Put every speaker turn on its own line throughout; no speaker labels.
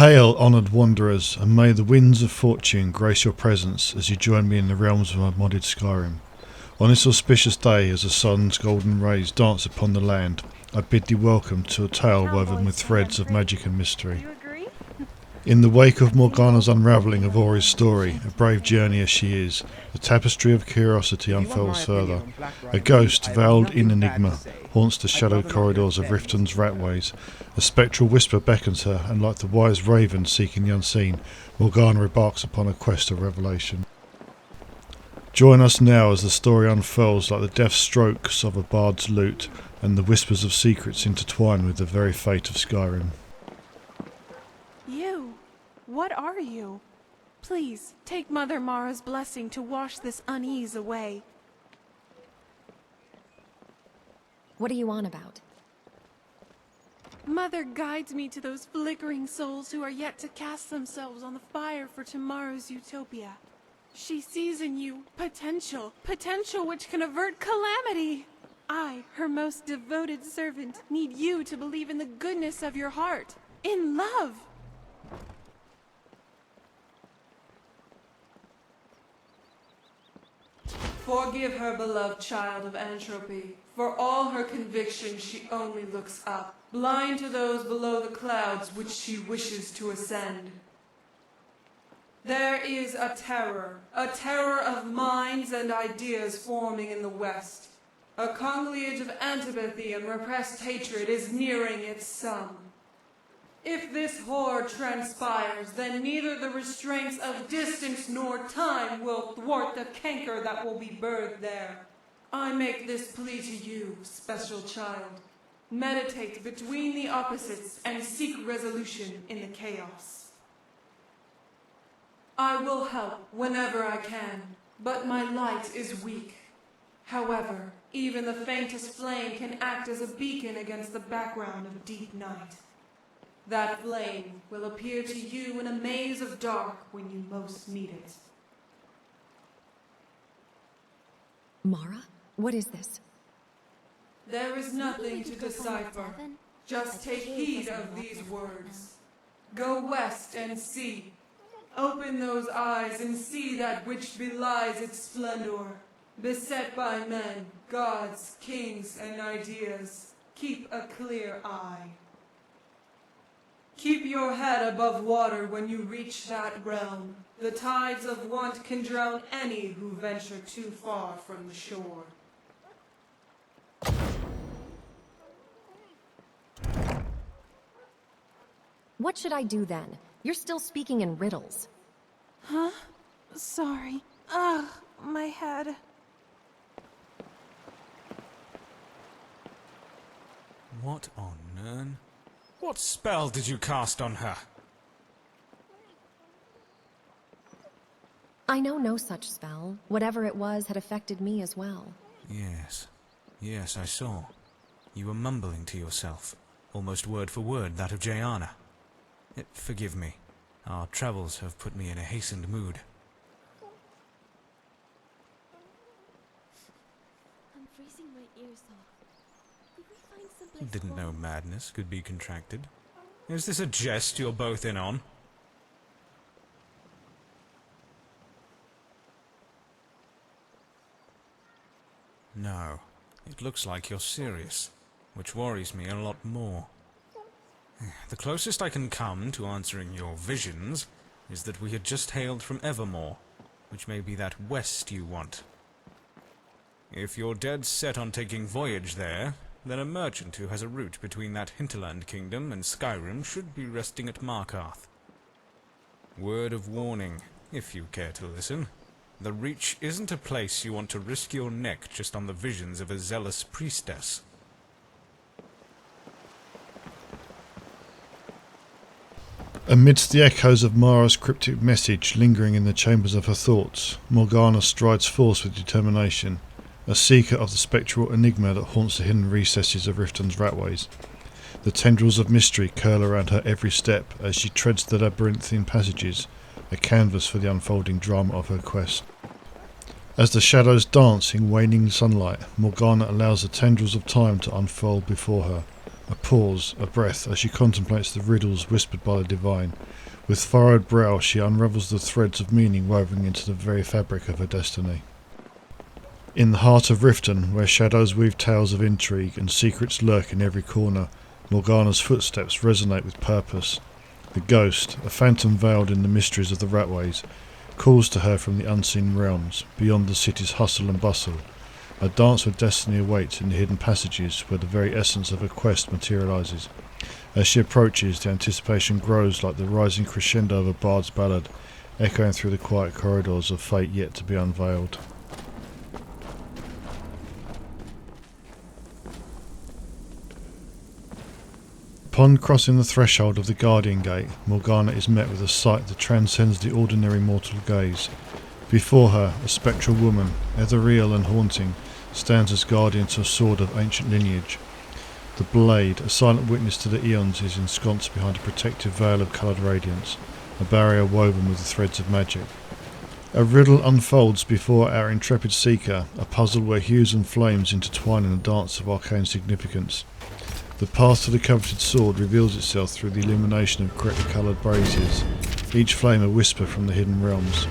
Hail, honoured wanderers, and may the winds of fortune grace your presence as you join me in the realms of my modded Skyrim. On this auspicious day, as the sun's golden rays dance upon the land, I bid thee welcome to a tale woven with threads of magic and mystery. In the wake of Morgana's unravelling of Ori's story, a brave journey as she is, the tapestry of curiosity unfurls further. A ghost, veiled in enigma, haunts the shadowed corridors of Riften's ratways. A spectral whisper beckons her, and like the wise raven seeking the unseen, Morgana embarks upon a quest of revelation. Join us now as the story unfurls like the deft strokes of a bard's lute, and the whispers of secrets intertwine with the very fate of Skyrim.
What are you? Please, take Mother Mara's blessing to wash this unease away.
What are you on about?
Mother guides me to those flickering souls who are yet to cast themselves on the fire for tomorrow's utopia. She sees in you potential which can avert calamity. I, her most devoted servant, need you to believe in the goodness of your heart, in love.
Forgive her, beloved child of entropy. For all her convictions, she only looks up, blind to those below the clouds which she wishes to ascend. There is a terror of minds and ideas forming in the West. A conclave of antipathy and repressed hatred is nearing its sum. If this horror transpires, then neither the restraints of distance nor time will thwart the canker that will be birthed there. I make this plea to you, special child. Meditate between the opposites and seek resolution in the chaos. I will help whenever I can, but my light is weak. However, even the faintest flame can act as a beacon against the background of deep night. That flame will appear to you in a maze of dark when you most need it.
Mara? What is this?
There is nothing to decipher. Just take heed of these words. Go west and see. Open those eyes and see that which belies its splendor. Beset by men, gods, kings, and ideas, keep a clear eye. Keep your head above water when you reach that realm. The tides of want can drown any who venture too far from the shore.
What should I do then? You're still speaking in riddles.
Huh? Sorry. Ugh, my head.
What on Nern? What spell did you cast on her?
I know no such spell. Whatever it was had affected me as well.
Yes, I saw. You were mumbling to yourself, almost word for word that of Jayana. Forgive me. Our travels have put me in a hastened mood.
I'm freezing my ears off. Could we find someplace
Didn't know
warm?
madness could be contracted. Is this a jest you're both in on? No. It looks like you're serious, which worries me a lot more. The closest I can come to answering your visions is that we had just hailed from Evermore, which may be that west you want. If you're dead set on taking voyage there, then a merchant who has a route between that hinterland kingdom and Skyrim should be resting at Markarth. Word of warning, if you care to listen. The Reach isn't a place you want to risk your neck just on the visions of a zealous priestess.
Amidst the echoes of Mara's cryptic message lingering in the chambers of her thoughts, Morgana strides forth with determination, a seeker of the spectral enigma that haunts the hidden recesses of Riften's ratways. The tendrils of mystery curl around her every step as she treads the labyrinthine passages, a canvas for the unfolding drama of her quest. As the shadows dance in waning sunlight, Morgana allows the tendrils of time to unfold before her, A pause, a breath, as she contemplates the riddles whispered by the divine. With furrowed brow she unravels the threads of meaning woven into the very fabric of her destiny. In the heart of Riften, where shadows weave tales of intrigue and secrets lurk in every corner, Morgana's footsteps resonate with purpose. The ghost, a phantom veiled in the mysteries of the ratways, calls to her from the unseen realms, beyond the city's hustle and bustle. A dance with destiny awaits in the hidden passages where the very essence of her quest materialises. As she approaches, the anticipation grows like the rising crescendo of a bard's ballad, echoing through the quiet corridors of fate yet to be unveiled. Upon crossing the threshold of the Guardian Gate, Morgana is met with a sight that transcends the ordinary mortal gaze. Before her, a spectral woman, ethereal and haunting, stands as guardian to a sword of ancient lineage. The blade, a silent witness to the eons, is ensconced behind a protective veil of coloured radiance, a barrier woven with the threads of magic. A riddle unfolds before our intrepid seeker, a puzzle where hues and flames intertwine in a dance of arcane significance. The path to the coveted sword reveals itself through the illumination of correctly coloured braziers, each flame a whisper from the hidden realms.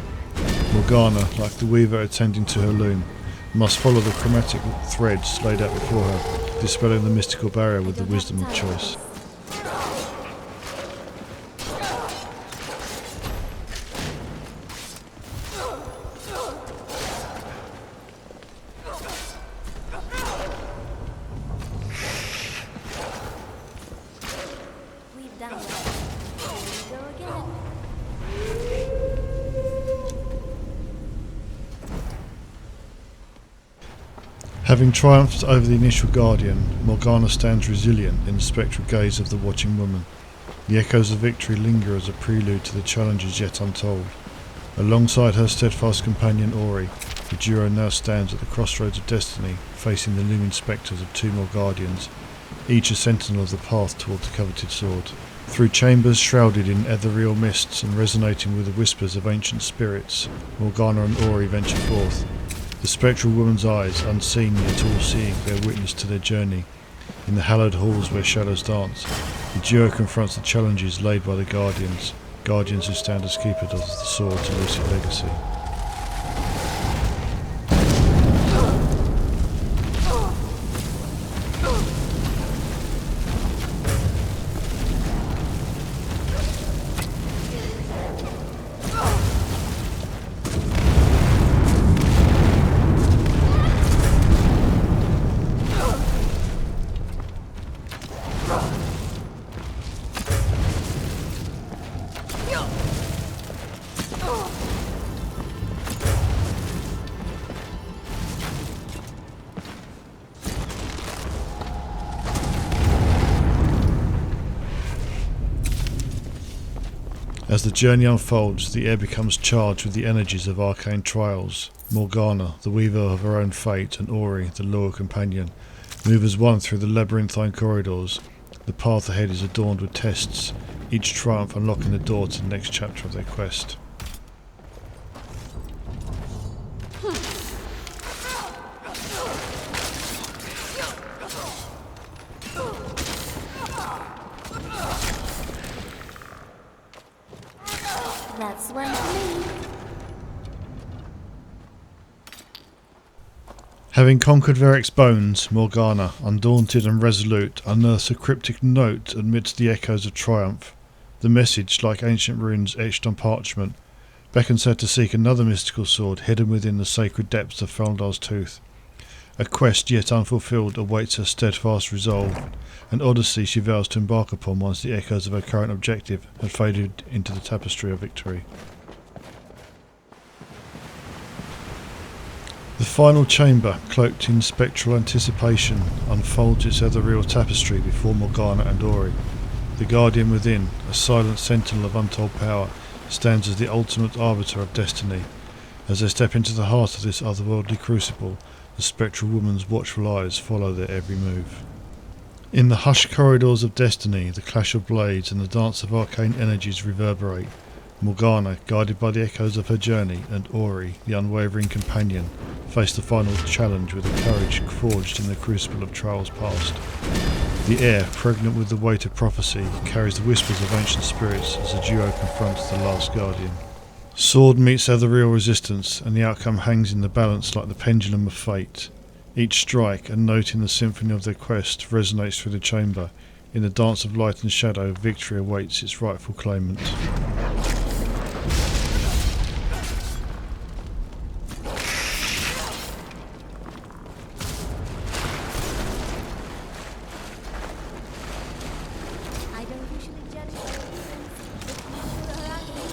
Morgana, like the weaver attending to her loom, must follow the chromatic threads laid out before her, dispelling the mystical barrier with the wisdom of choice.
We've done that. Here we go again.
Having triumphed over the initial guardian, Morgana stands resilient in the spectral gaze of the watching woman. The echoes of victory linger as a prelude to the challenges yet untold. Alongside her steadfast companion Ori, the duo now stands at the crossroads of destiny, facing the looming spectres of two more guardians, each a sentinel of the path toward the coveted sword. Through chambers shrouded in ethereal mists and resonating with the whispers of ancient spirits, Morgana and Ori venture forth. The spectral woman's eyes, unseen yet all-seeing, bear witness to their journey. In the hallowed halls where shadows dance, the duo confronts the challenges laid by the guardians who stand as keepers of the sword's elusive legacy. As the journey unfolds, the air becomes charged with the energies of arcane trials. Morgana, the weaver of her own fate, and Ori, the loyal companion, move as one through the labyrinthine corridors. The path ahead is adorned with tests, each triumph unlocking the door to the next chapter of their quest.
That's one for me.
Having conquered Varric's bones, Morgana, undaunted and resolute, unearths a cryptic note amidst the echoes of triumph. The message, like ancient runes etched on parchment, beckons her to seek another mystical sword hidden within the sacred depths of Faldar's tooth. A quest yet unfulfilled awaits her steadfast resolve, an odyssey she vows to embark upon once the echoes of her current objective have faded into the tapestry of victory. The final chamber, cloaked in spectral anticipation, unfolds its ethereal tapestry before Morgana and Ori. The guardian within, a silent sentinel of untold power, stands as the ultimate arbiter of destiny. As they step into the heart of this otherworldly crucible, the spectral woman's watchful eyes follow their every move. In the hushed corridors of destiny, the clash of blades and the dance of arcane energies reverberate. Morgana, guided by the echoes of her journey, and Ori, the unwavering companion, face the final challenge with a courage forged in the crucible of trials past. The air, pregnant with the weight of prophecy, carries the whispers of ancient spirits as the duo confronts the last guardian. Sword meets ethereal resistance, and the outcome hangs in the balance like the pendulum of fate. Each strike, a note in the symphony of their quest, resonates through the chamber. In the dance of light and shadow, victory awaits its rightful claimant.
I don't usually judge by appearance, but you sure are ugly.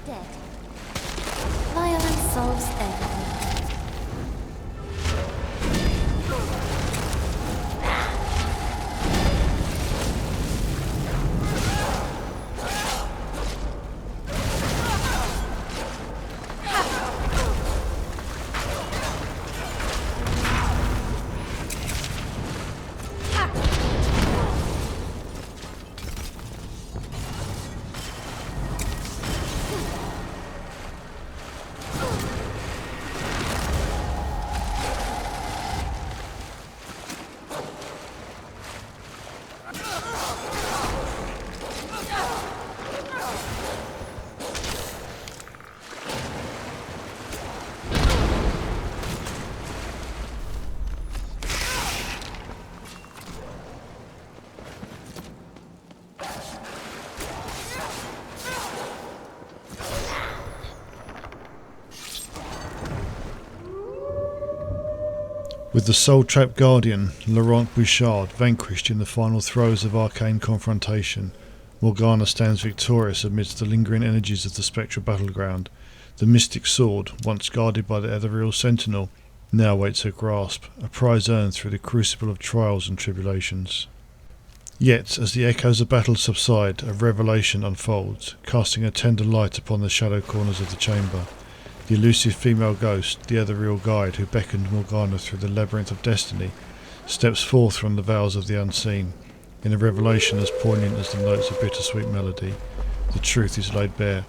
Dead. Violence solves everything.
With the soul-trapped guardian, Laurent Bouchard, vanquished in the final throes of arcane confrontation, Morgana stands victorious amidst the lingering energies of the spectral battleground. The mystic sword, once guarded by the ethereal sentinel, now waits her grasp, a prize earned through the crucible of trials and tribulations. Yet, as the echoes of battle subside, a revelation unfolds, casting a tender light upon the shadow corners of the chamber. The elusive female ghost, the ethereal guide who beckoned Morgana through the labyrinth of destiny, steps forth from the veils of the unseen. In a revelation as poignant as the notes of bittersweet melody, the truth is laid bare.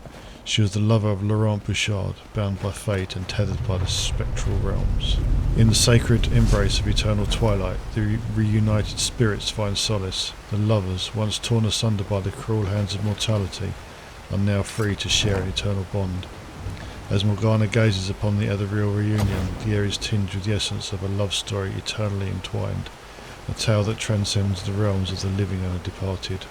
She was the lover of Laurent Bouchard, bound by fate and tethered by the spectral realms. In the sacred embrace of eternal twilight, the reunited spirits find solace. The lovers, once torn asunder by the cruel hands of mortality, are now free to share an eternal bond. As Morgana gazes upon the ethereal reunion, the air is tinged with the essence of a love story eternally entwined, a tale that transcends the realms of the living and the departed.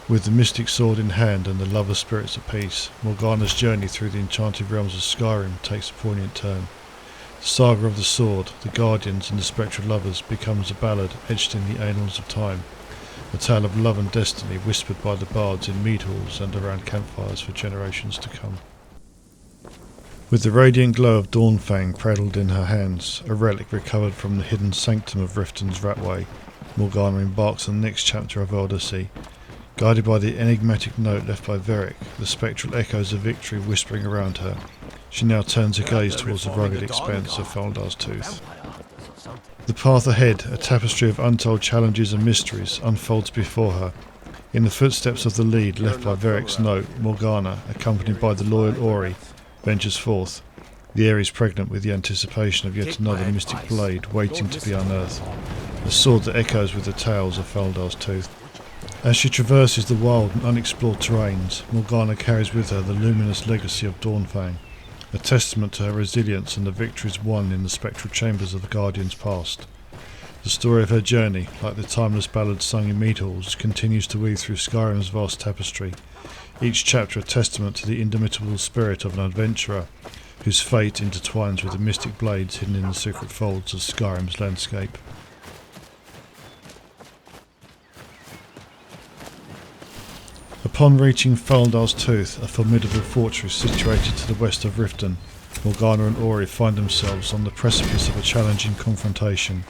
With the mystic sword in hand and the lover spirits at peace, Morgana's journey through the enchanted realms of Skyrim takes a poignant turn. The saga of the sword, the guardians and the spectral lovers becomes a ballad etched in the annals of time, a tale of love and destiny whispered by the bards in mead halls and around campfires for generations to come. With the radiant glow of Fang cradled in her hands, a relic recovered from the hidden sanctum of Riften's ratway, Morgana embarks on the next chapter of Odyssey. Guided by the enigmatic note left by Varric, the spectral echoes of victory whispering around her, she now turns her gaze towards the rugged expanse of Faldar's Tooth. The path ahead, a tapestry of untold challenges and mysteries, unfolds before her. In the footsteps of the lead left by Varric's note, Morgana, accompanied by the loyal Ori, ventures forth. The air is pregnant with the anticipation of yet another mystic blade waiting to be unearthed, a sword that echoes with the tales of Faldar's Tooth. As she traverses the wild and unexplored terrains, Morgana carries with her the luminous legacy of Fang, a testament to her resilience and the victories won in the spectral chambers of the Guardian's past. The story of her journey, like the timeless ballads sung in mead halls, continues to weave through Skyrim's vast tapestry, each chapter a testament to the indomitable spirit of an adventurer, whose fate intertwines with the mystic blades hidden in the secret folds of Skyrim's landscape. Upon reaching Faldar's Tooth, a formidable fortress situated to the west of Riften, Morgana and Ori find themselves on the precipice of a challenging confrontation.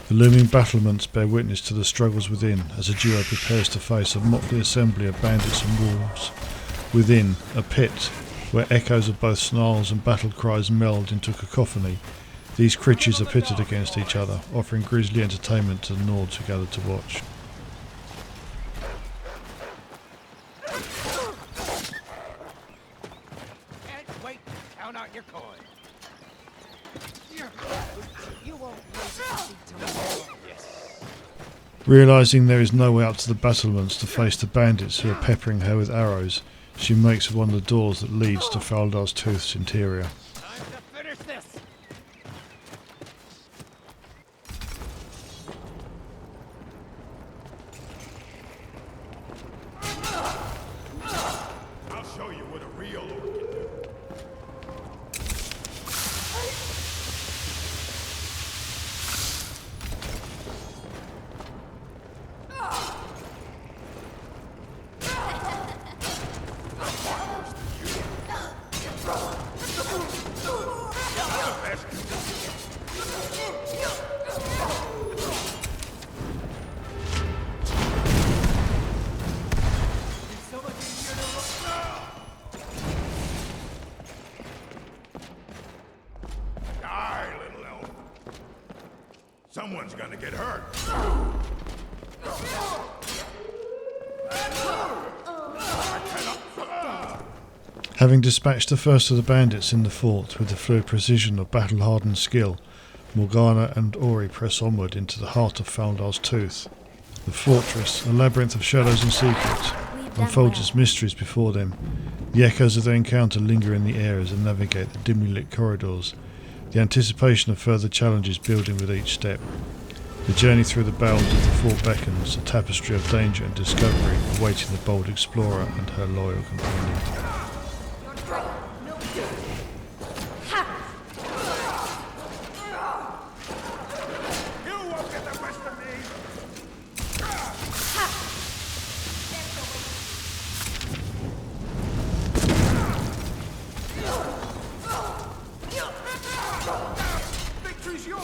The looming battlements bear witness to the struggles within as a duo prepares to face a motley assembly of bandits and wolves. Within, a pit, where echoes of both snarls and battle cries meld into cacophony. These creatures are pitted against each other, offering grisly entertainment to the Nords who gather to watch.
Can't wait to count out your coin. You won't
Realising there is no way up to the battlements to face the bandits who are peppering her with arrows, she makes for one of the doors that leads to Faldar's Tooth's interior.
time to finish this.
I'll show you what a real orc can do. Die, little elf. Someone's gonna get hurt.
Having dispatched the first of the bandits in the fort with the fluid precision of battle-hardened skill, Morgana and Ori press onward into the heart of Faldar's Tooth. The fortress, a labyrinth of shadows and secrets, unfolds its mysteries before them. The echoes of their encounter linger in the air as they navigate the dimly lit corridors, the anticipation of further challenges building with each step. The journey through the bowels of the fort beckons, a tapestry of danger and discovery awaiting the bold explorer and her loyal companion.
You won't get the best of me. Victory's yours.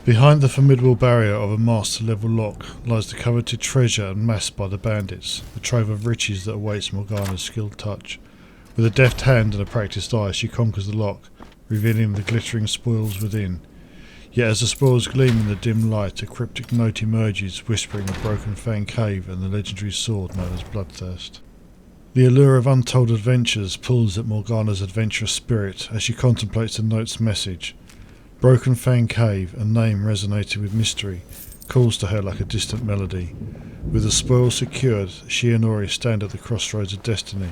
Behind the formidable barrier of a master-level lock lies the coveted treasure amassed by the bandits, a trove of riches that awaits Morgana's skilled touch. With a deft hand and a practised eye, she conquers the lock, revealing the glittering spoils within. Yet as the spoils gleam in the dim light, a cryptic note emerges, whispering the broken Fang cave and the legendary sword known as Bloodthirst. The allure of untold adventures pulls at Morgana's adventurous spirit as she contemplates the note's message. Broken Fang Cave, a name resonated with mystery, calls to her like a distant melody. With the spoils secured, she and Ori stand at the crossroads of destiny,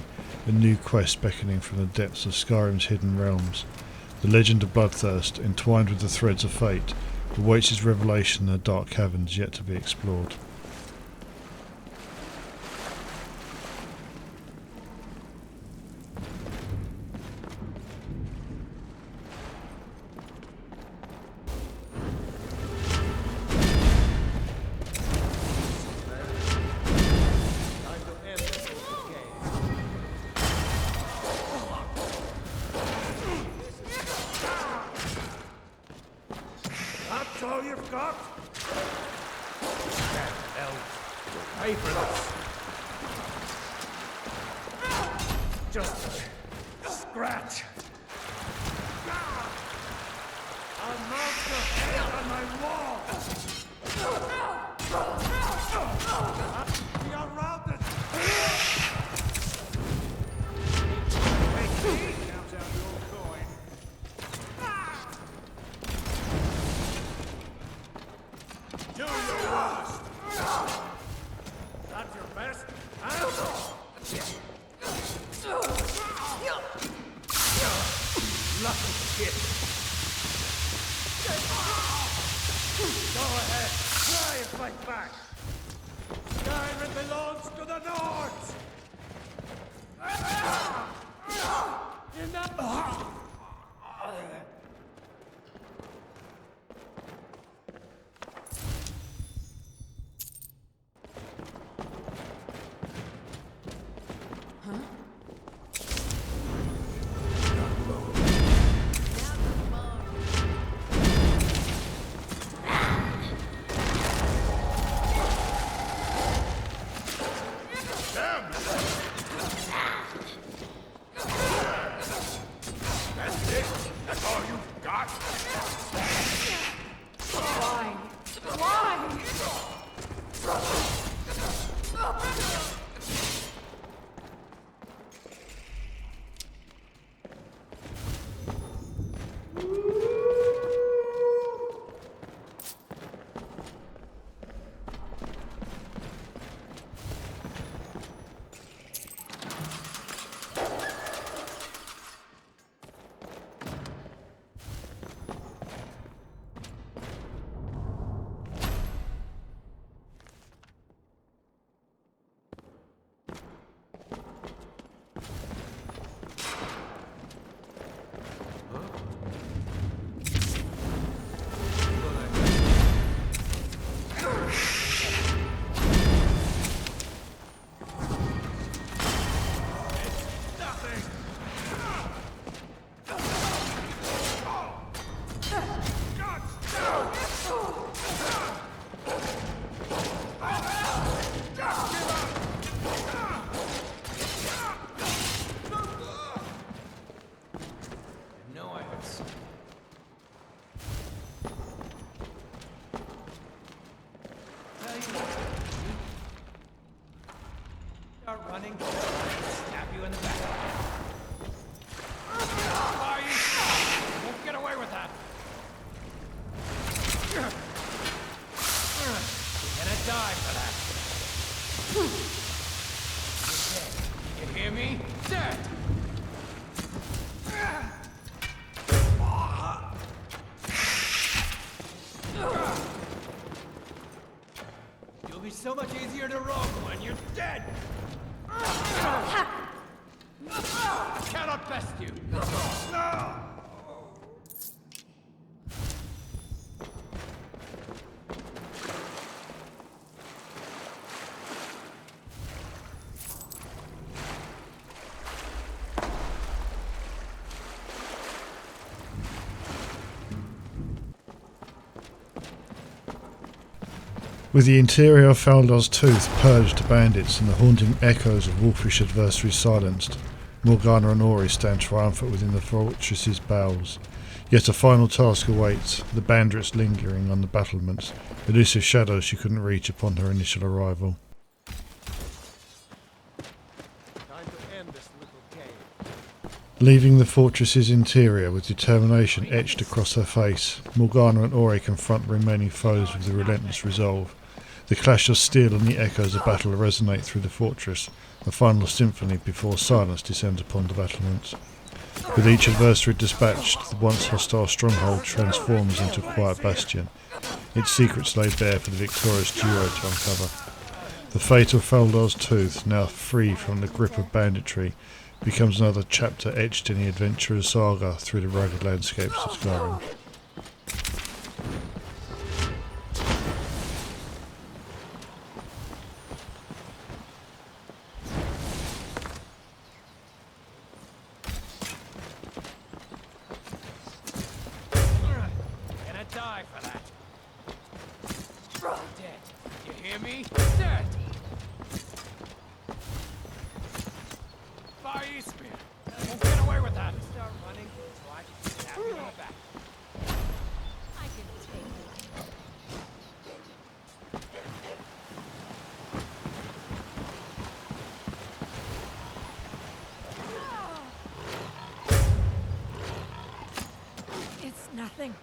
a new quest beckoning from the depths of Skyrim's hidden realms. The legend of Bloodthirst, entwined with the threads of fate, awaits its revelation in the dark caverns yet to be explored.
That's all you've got? That elf will pay for this. Just a scratch. A monster head on my wall. We are routed. Hey, counts out your coin. Do your worst. That's your best. Huh?
lucky shit. Go ahead, try and fight back. Skyrim belongs to the Nords. Enough. Start running, stab you in the back. Fire you! Won't get away with that. You're gonna die for that. You're dead. You hear me? Dead! You'll be so much easier to roll when you're dead! I cannot best you!
With the interior of Faldar's tooth purged to bandits and the haunting echoes of wolfish adversaries silenced, Morgana and Ori stand triumphant within the fortress's bowels. Yet a final task awaits, the bandits lingering on the battlements, elusive shadows she couldn't reach upon her initial arrival.
Time to end this little game.
Leaving the fortress's interior with determination etched across her face, Morgana and Ori confront the remaining foes with a relentless resolve. The clash of steel and the echoes of battle resonate through the fortress, a final symphony before silence descends upon the battlements. With each adversary dispatched, the once hostile stronghold transforms into a quiet bastion, its secrets laid bare for the victorious duo to uncover. The fate of Faldar's tooth, now free from the grip of banditry, becomes another chapter etched in the adventurer's saga through the rugged landscapes of Skyrim.
Gonna die for that. Dead. You hear me? Dead. Fire you spear. Won't get away with that. Start running, so I can stab you in the back.
I can take it.
It's nothing.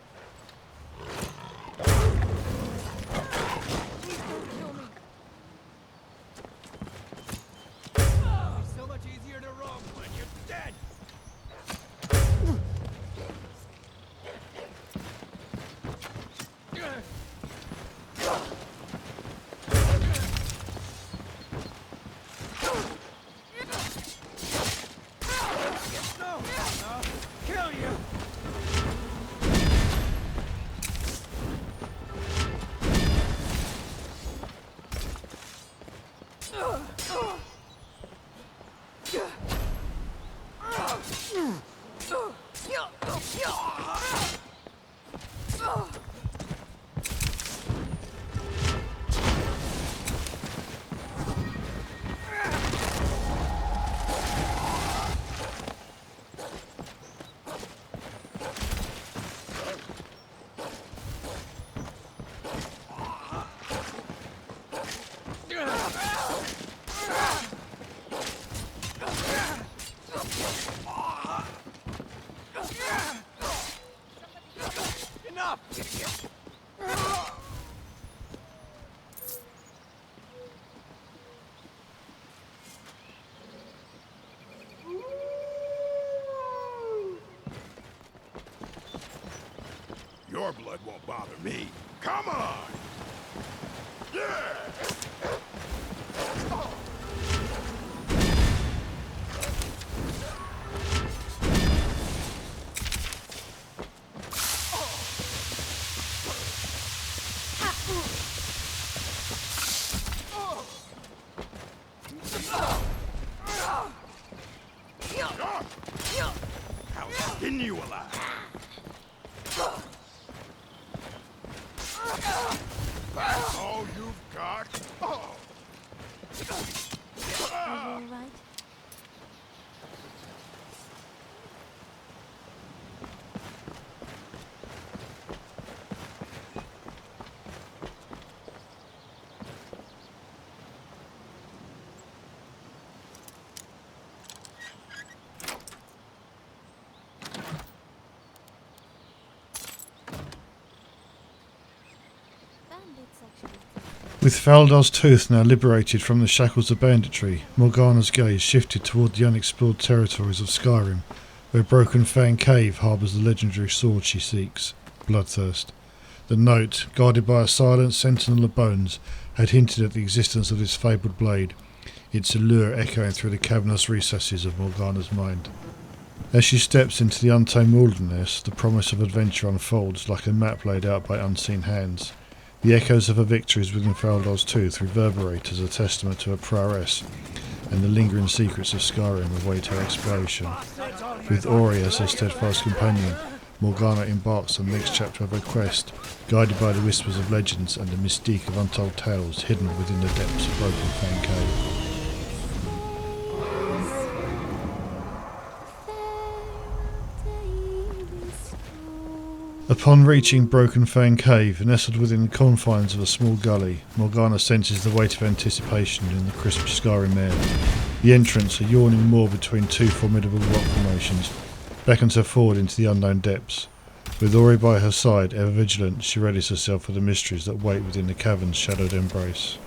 Your blood won't bother me. Come on! Yeah! How's skin you alive? That's all you've got? Oh.
Are you alright? Bandits actually.
With Faldar's tooth now liberated from the shackles of banditry, Morgana's gaze shifted toward the unexplored territories of Skyrim, where Broken Fang Cave harbours the legendary sword she seeks, Bloodthirst. The note, guarded by a silent sentinel of bones, had hinted at the existence of this fabled blade, its allure echoing through the cavernous recesses of Morgana's mind. As she steps into the untamed wilderness, the promise of adventure unfolds like a map laid out by unseen hands. The echoes of her victories within Faldar's tooth reverberate as a testament to her prowess, and the lingering secrets of Skyrim await her exploration. With Ori as her steadfast companion, Morgana embarks on the next chapter of her quest, guided by the whispers of legends and the mystique of untold tales hidden within the depths of Broken Fang Cave. Upon reaching Broken Fang Cave, nestled within the confines of a small gully, Morgana senses the weight of anticipation in the crisp Skyrim air. The entrance, a yawning moor between two formidable rock formations, beckons her forward into the unknown depths. With Ori by her side, ever vigilant, she readies herself for the mysteries that wait within the cavern's shadowed embrace.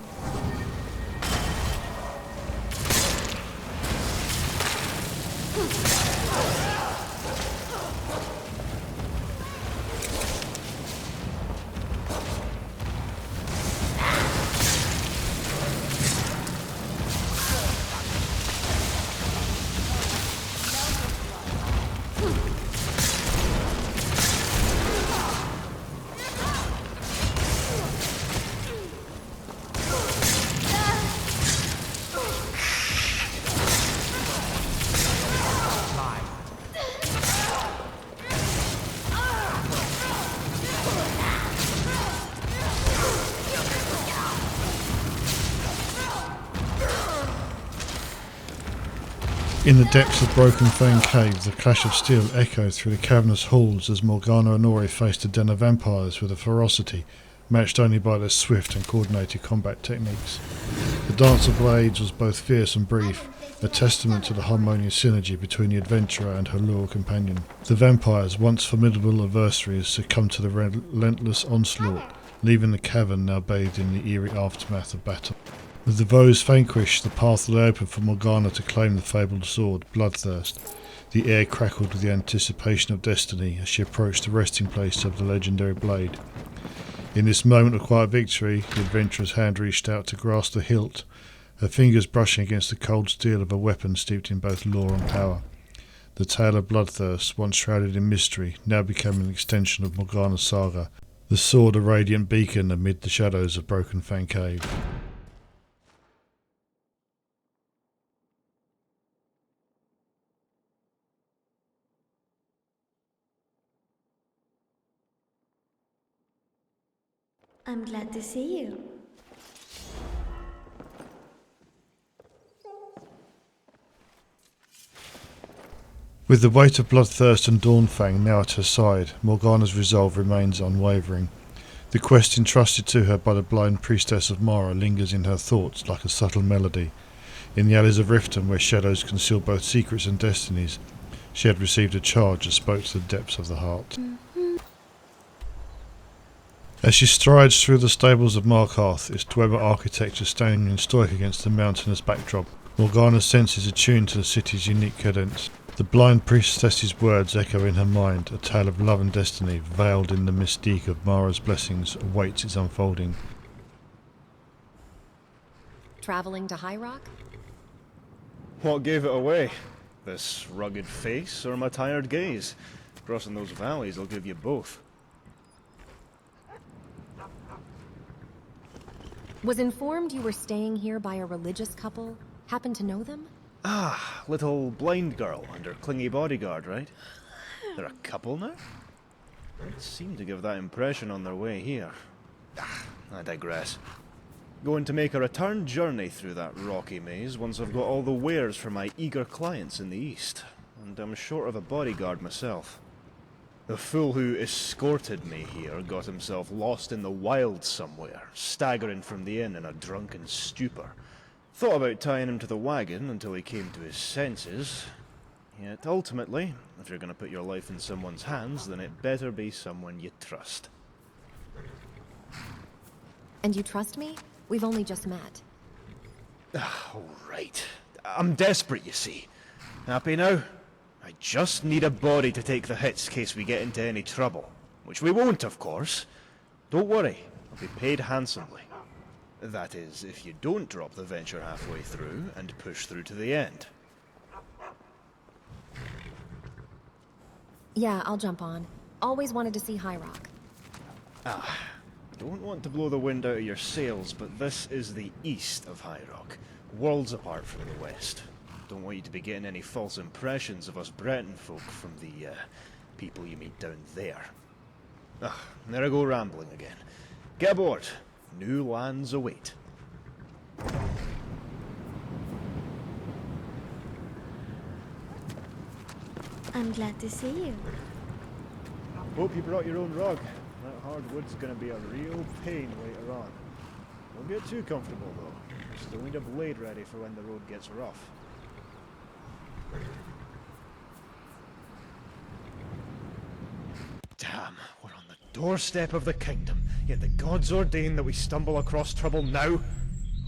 In the depths of Broken Fang Cave, the clash of steel echoed through the cavernous halls as Morgana and Ori faced a den of vampires with a ferocity matched only by their swift and coordinated combat techniques. The dance of blades was both fierce and brief, a testament to the harmonious synergy between the adventurer and her loyal companion. The vampires, once formidable adversaries, succumbed to the relentless onslaught, leaving the cavern now bathed in the eerie aftermath of battle. With the foes vanquished, the path lay open for Morgana to claim the fabled sword, Bloodthirst. The air crackled with the anticipation of destiny as she approached the resting place of the legendary blade. In this moment of quiet victory, the adventurer's hand reached out to grasp the hilt, her fingers brushing against the cold steel of a weapon steeped in both lore and power. The tale of Bloodthirst, once shrouded in mystery, now became an extension of Morgana's saga, the sword a radiant beacon amid the shadows of Broken Fang Cave.
I'm glad to see you.
With the weight of Bloodthirst and Dawnfang now at her side, Morgana's resolve remains unwavering. The quest entrusted to her by the blind priestess of Mara lingers in her thoughts like a subtle melody. In the alleys of Riften, where shadows conceal both secrets and destinies, she had received a charge that spoke to the depths of the heart. As she strides through the stables of Markarth, its Dwemer architecture standing stoic against the mountainous backdrop, Morgana's senses attuned to the city's unique cadence. The blind priestess's words echo in her mind. A tale of love and destiny, veiled in the mystique of Mara's blessings, awaits its unfolding.
Traveling to High Rock?
What gave it away? This rugged face or my tired gaze? Crossing those valleys will give you both.
Was informed you were staying here by a religious couple. Happen to know them?
Ah, little blind girl and her clingy bodyguard, right? They're a couple now? They seem to give that impression on their way here. I digress. Going to make a return journey through that rocky maze once I've got all the wares for my eager clients in the east. And I'm short of a bodyguard myself. The fool who escorted me here got himself lost in the wild somewhere, staggering from the inn in a drunken stupor. Thought about tying him to the wagon until he came to his senses. Yet ultimately, if you're going to put your life in someone's hands, then it better be someone you trust.
And you trust me? We've only just met.
All right. I'm desperate, you see. Happy now? I just need a body to take the hits in case we get into any trouble. Which we won't, of course. Don't worry, I'll be paid handsomely. That is, if you don't drop the venture halfway through and push through to the end.
Yeah, I'll jump on. Always wanted to see High Rock.
Don't want to blow the wind out of your sails, but this is the east of High Rock, worlds apart from the west. Don't want you to be getting any false impressions of us Breton folk from the, people you meet down there. There I go rambling again. Get aboard. New lands await.
I'm glad to see you.
Hope you brought your own rug. That hardwood's gonna be a real pain later on. Don't get too comfortable though. Still need a blade ready for when the road gets rough. Damn, we're on the doorstep of the kingdom, yet the gods ordain that we stumble across trouble now?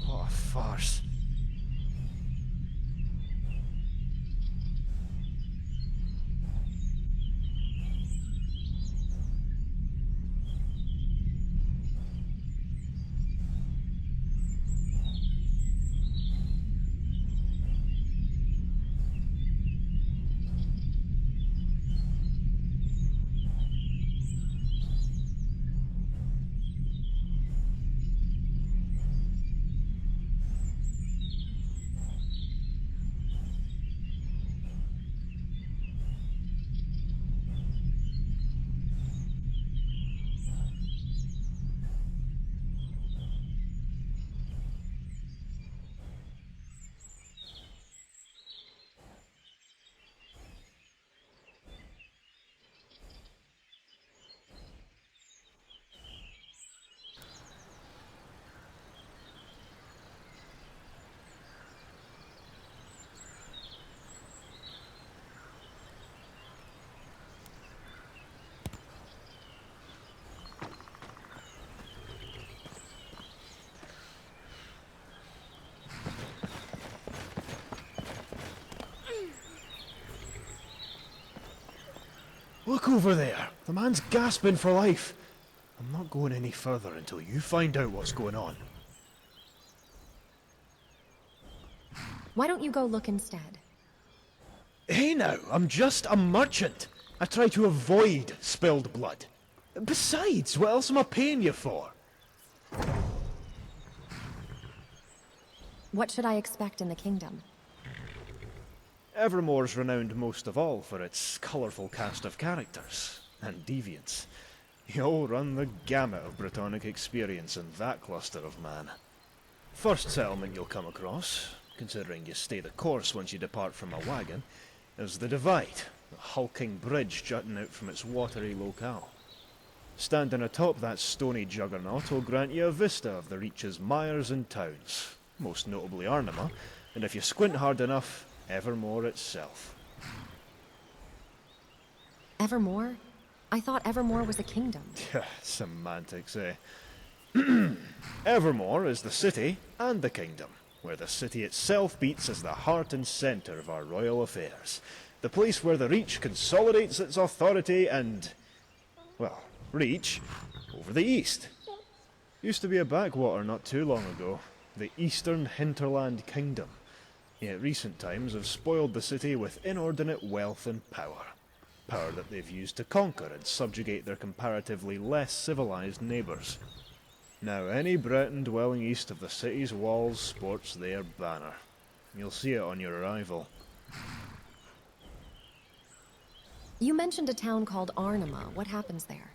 What a farce. Look over there! The man's gasping for life! I'm not going any further until you find out what's going on.
Why don't you go look instead?
Hey now, I'm just a merchant! I try to avoid spilled blood. Besides, what else am I paying you for?
What should I expect in the kingdom?
Evermore's renowned most of all for its colourful cast of characters, and deviants. You'll run the gamut of Brittonic experience in that cluster of man. First settlement you'll come across, considering you stay the course once you depart from a wagon, is the Divide, a hulking bridge jutting out from its watery locale. Standing atop that stony juggernaut will grant you a vista of the Reach's mires and towns, most notably Arnima, and if you squint hard enough, Evermore itself.
Evermore? I thought Evermore was a kingdom.
Semantics, eh? Evermore is the city and the kingdom, where the city itself beats as the heart and centre of our royal affairs. The place where the Reach consolidates its authority and, well, reach over the East. Used to be a backwater not too long ago, the Eastern Hinterland Kingdom. Yet recent times have spoiled the city with inordinate wealth and power. Power that they've used to conquer and subjugate their comparatively less civilized neighbours. Now any Breton dwelling east of the city's walls sports their banner. You'll see it on your arrival.
You mentioned a town called Arnima. What happens there?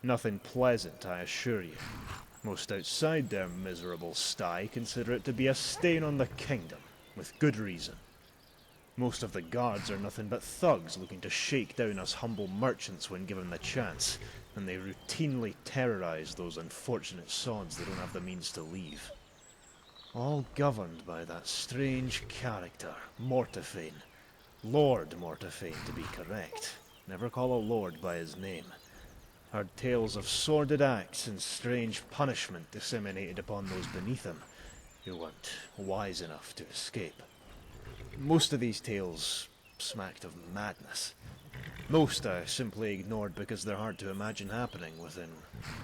Nothing pleasant, I assure you. Most outside their miserable sty consider it to be a stain on the kingdom, with good reason. Most of the guards are nothing but thugs looking to shake down us humble merchants when given the chance, and they routinely terrorize those unfortunate sods that don't have the means to leave. All governed by that strange character, Mortiphane. Lord Mortiphane, to be correct. Never call a lord by his name. Heard tales of sordid acts and strange punishment disseminated upon those beneath him, who weren't wise enough to escape. Most of these tales smacked of madness. Most I simply ignored because they're hard to imagine happening within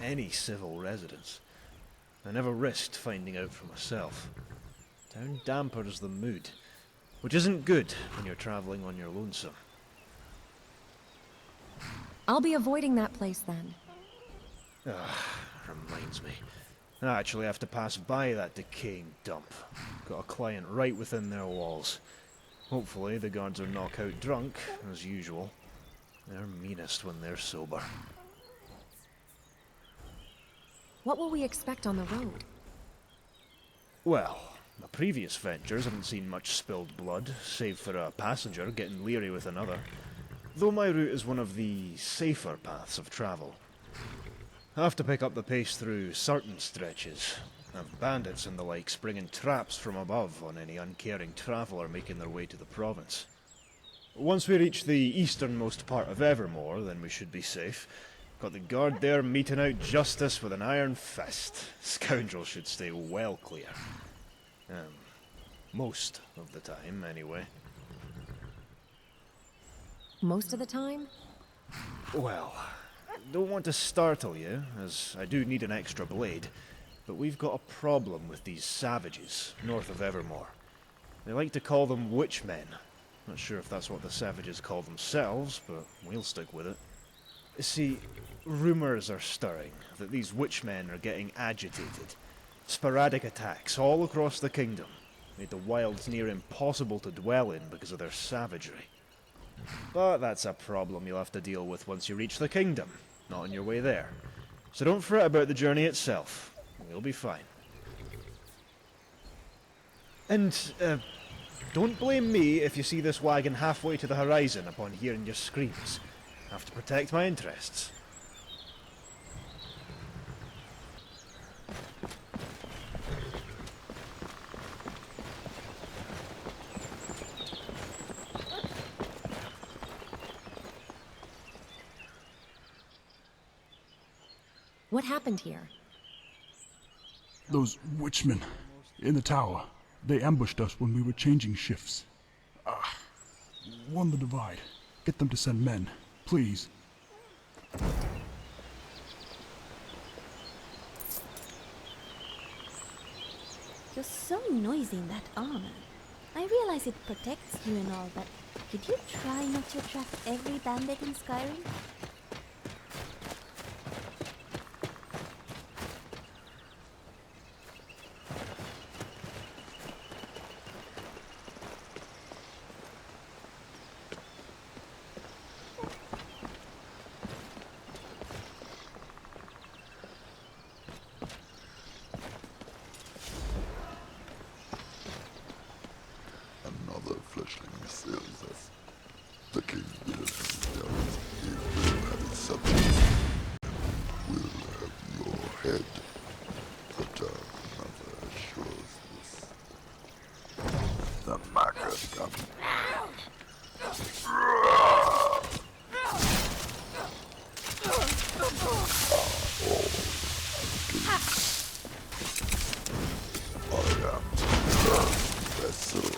any civil residence. I never risked finding out for myself. Town dampers the mood, which isn't good when you're travelling on your lonesome.
I'll be avoiding that place then.
Reminds me. I actually have to pass by that decaying dump. Got a client right within their walls. Hopefully the guards are knockout drunk, as usual. They're meanest when they're sober.
What will we expect on the road?
Well, my previous ventures haven't seen much spilled blood, save for a passenger getting leery with another. Though my route is one of the safer paths of travel. I have to pick up the pace through certain stretches. Have bandits and the like springing traps from above on any uncaring traveller making their way to the province. Once we reach the easternmost part of Evermore, then we should be safe. Got the guard there meting out justice with an iron fist. Scoundrels should stay well clear. Most of the time, anyway.
Most of the time?
Well, don't want to startle you, as I do need an extra blade, but we've got a problem with these savages north of Evermore. They like to call them witchmen. Not sure if that's what the savages call themselves, but we'll stick with it. See, rumours are stirring that these witchmen are getting agitated. Sporadic attacks all across the kingdom, made the wilds near impossible to dwell in because of their savagery. But that's a problem you'll have to deal with once you reach the kingdom, not on your way there. So don't fret about the journey itself. We'll be fine. And, don't blame me if you see this wagon halfway to the horizon upon hearing your screams. I have to protect my interests.
What happened here?
Those witchmen in the tower. They ambushed us when we were changing shifts. Won the divide. Get them to send men, please.
You're so noisy in that armor. I realize it protects you and all, but did you try not to attract every bandit in Skyrim?
Another fleshling assails us. The king lives and he will have his subjects, and will have your head. But another assures this. The maggot comes. I am the vessel.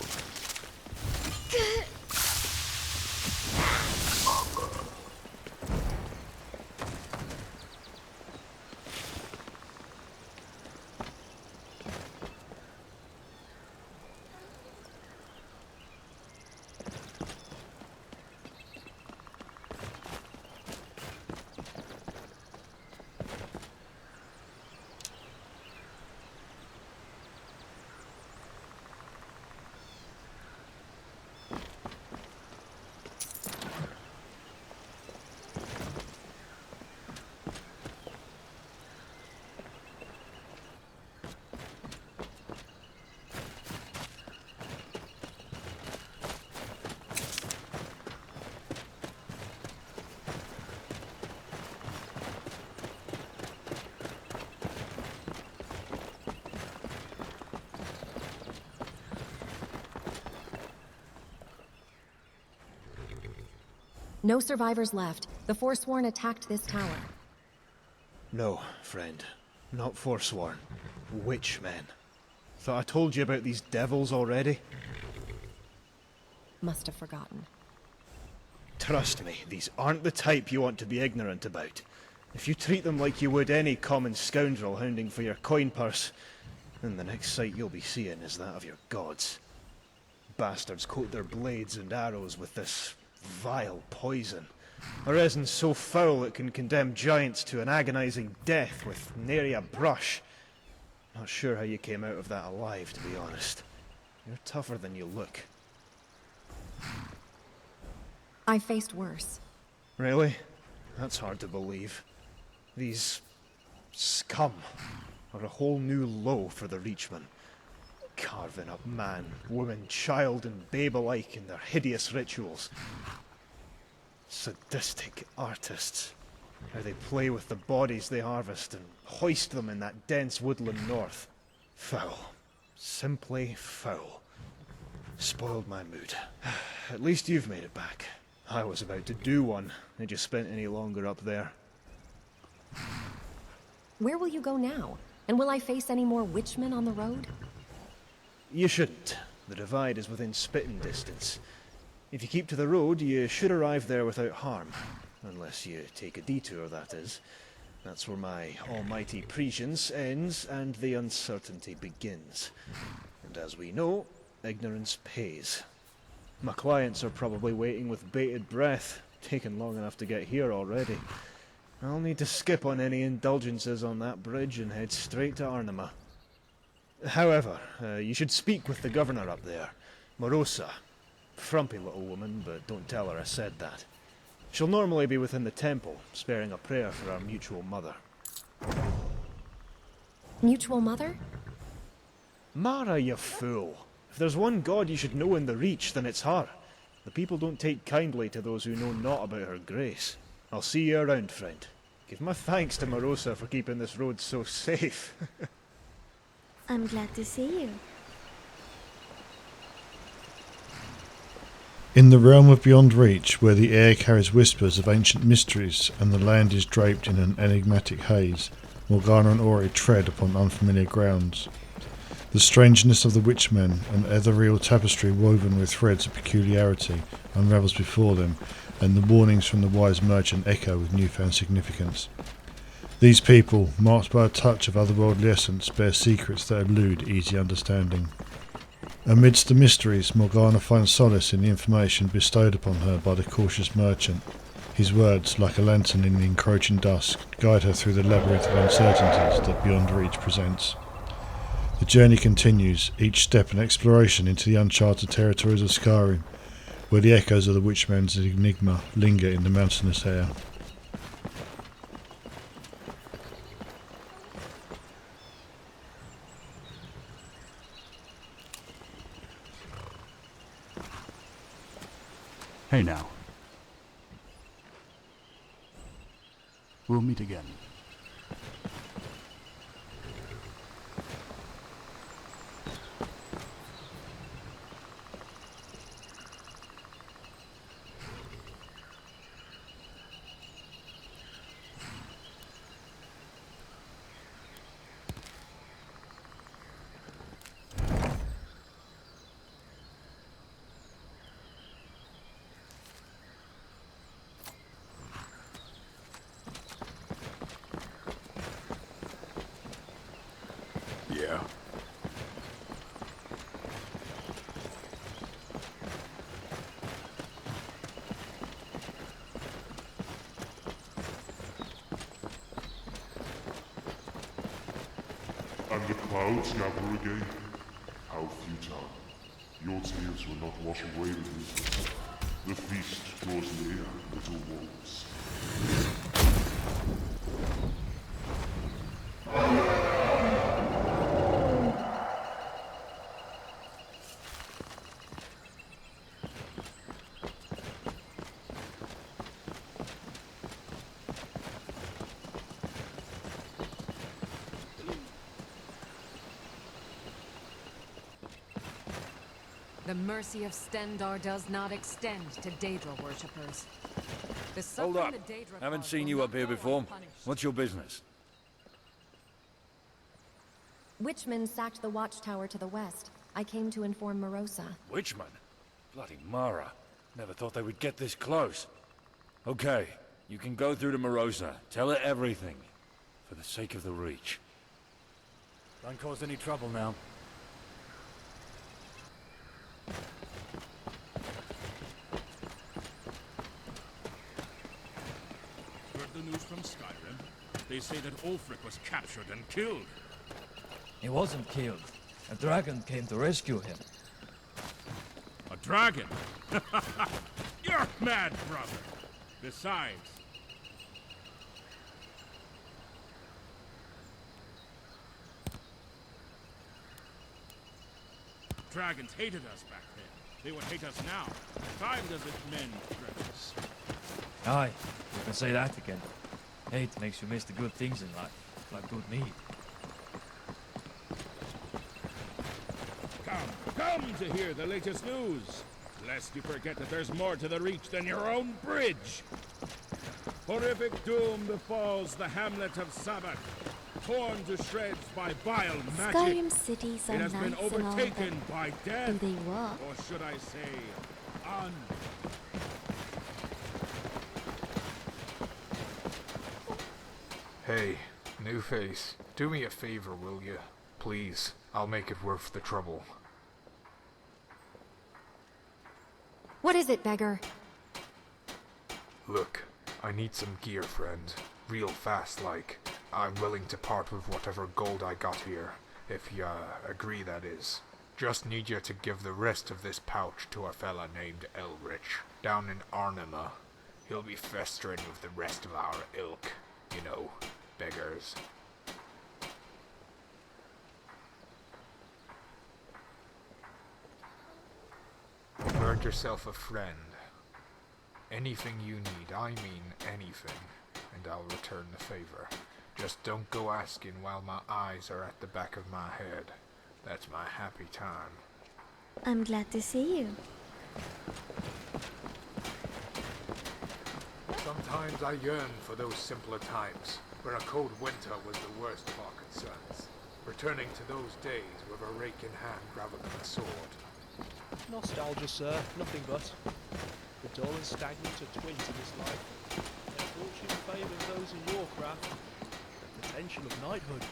No survivors left. The Forsworn attacked this tower.
No, friend. Not Forsworn. Witchmen. Thought I told you about these devils already?
Must have forgotten.
Trust me, these aren't the type you want to be ignorant about. If you treat them like you would any common scoundrel hounding for your coin purse, then the next sight you'll be seeing is that of your gods. Bastards coat their blades and arrows with this vile poison. A resin so foul it can condemn giants to an agonizing death with nary a brush. Not sure how you came out of that alive, to be honest. You're tougher than you look.
I faced worse.
Really? That's hard to believe. These scum are a whole new low for the reachmen. Carving up man, woman, child, and babe alike in their hideous rituals. Sadistic artists. How they play with the bodies they harvest and hoist them in that dense woodland north. Foul. Simply foul. Spoiled my mood. At least you've made it back. I was about to do one. Had you spent any longer up there?
Where will you go now? And will I face any more witchmen on the road?
You shouldn't. The divide is within spitting distance. If you keep to the road, you should arrive there without harm. Unless you take a detour, that is. That's where my almighty prescience ends and the uncertainty begins. And as we know, ignorance pays. My clients are probably waiting with bated breath, taken long enough to get here already. I'll need to skip on any indulgences on that bridge and head straight to Arnima. However, you should speak with the governor up there, Morosa. Frumpy little woman, but don't tell her I said that. She'll normally be within the temple, sparing a prayer for our mutual mother.
Mutual mother?
Mara, you fool! If there's one god you should know in the Reach, then it's her. The people don't take kindly to those who know not about her grace. I'll see you around, friend. Give my thanks to Morosa for keeping this road so safe.
I'm glad to see you.
In the realm of beyond reach, where the air carries whispers of ancient mysteries and the land is draped in an enigmatic haze, Morgana and Ori tread upon unfamiliar grounds. The strangeness of the witchmen, an ethereal tapestry woven with threads of peculiarity, unravels before them, and the warnings from the wise merchant echo with newfound significance. These people, marked by a touch of otherworldly essence, bear secrets that elude easy understanding. Amidst the mysteries, Morgana finds solace in the information bestowed upon her by the cautious merchant. His words, like a lantern in the encroaching dusk, guide her through the labyrinth of uncertainties that Beyond Reach presents. The journey continues, each step an exploration into the uncharted territories of Skyrim, where the echoes of the Witchman's enigma linger in the mountainous air.
Hey now. We'll meet again.
Yeah.
And the clouds gather again. How futile. Your tears will not wash away with me. The feast draws near, little wolves.
The mercy of Stendarr does not extend to Daedra worshippers.
Hold up. Haven't seen you up here before. What's your business?
Witchmen sacked the watchtower to the west. I came to inform Morosa.
Witchmen? Bloody Mara. Never thought they would get this close. Okay, you can go through to Morosa. Tell her everything. For the sake of the Reach. Don't cause any trouble now.
Heard the news from Skyrim? They say that Ulfric was captured and killed.
He wasn't killed. A dragon came to rescue him.
A dragon? You're mad, brother! Besides... Dragons hated us back then. They would hate us now. Time doesn't mend dragons.
Aye, you can say that again. Hate makes you miss the good things in life, like good meat.
Come to hear the latest news, lest you forget that there's more to the Reach than your own bridge. Horrific doom befalls the hamlet of Sabbath, torn to shreds by vile magic.
Skyrim cities are
it has
nice
been
and all,
overtaken
but
by death,
do they work?
or should I say,
Hey, new face. Do me a favor, will you? Please, I'll make it worth the trouble.
What is it, beggar?
Look, I need some gear, friend. Real fast, like. I'm willing to part with whatever gold I got here, if you agree, that is. Just need you to give the rest of this pouch to a fella named Elrich, down in Arnima. He'll be festering with the rest of our ilk. You know, beggars. You've earned yourself a friend. Anything you need, I mean anything, and I'll return the favor. Just don't go asking while my eyes are at the back of my head. That's my happy time.
I'm glad to see you.
Sometimes I yearn for those simpler times, where a cold winter was the worst of our concerns. Returning to those days with a rake in hand rather than a sword.
Nostalgia, sir, nothing but. The dull and stagnant are twins in this life. Their fortune favours those in your craft. The potential of knighthood.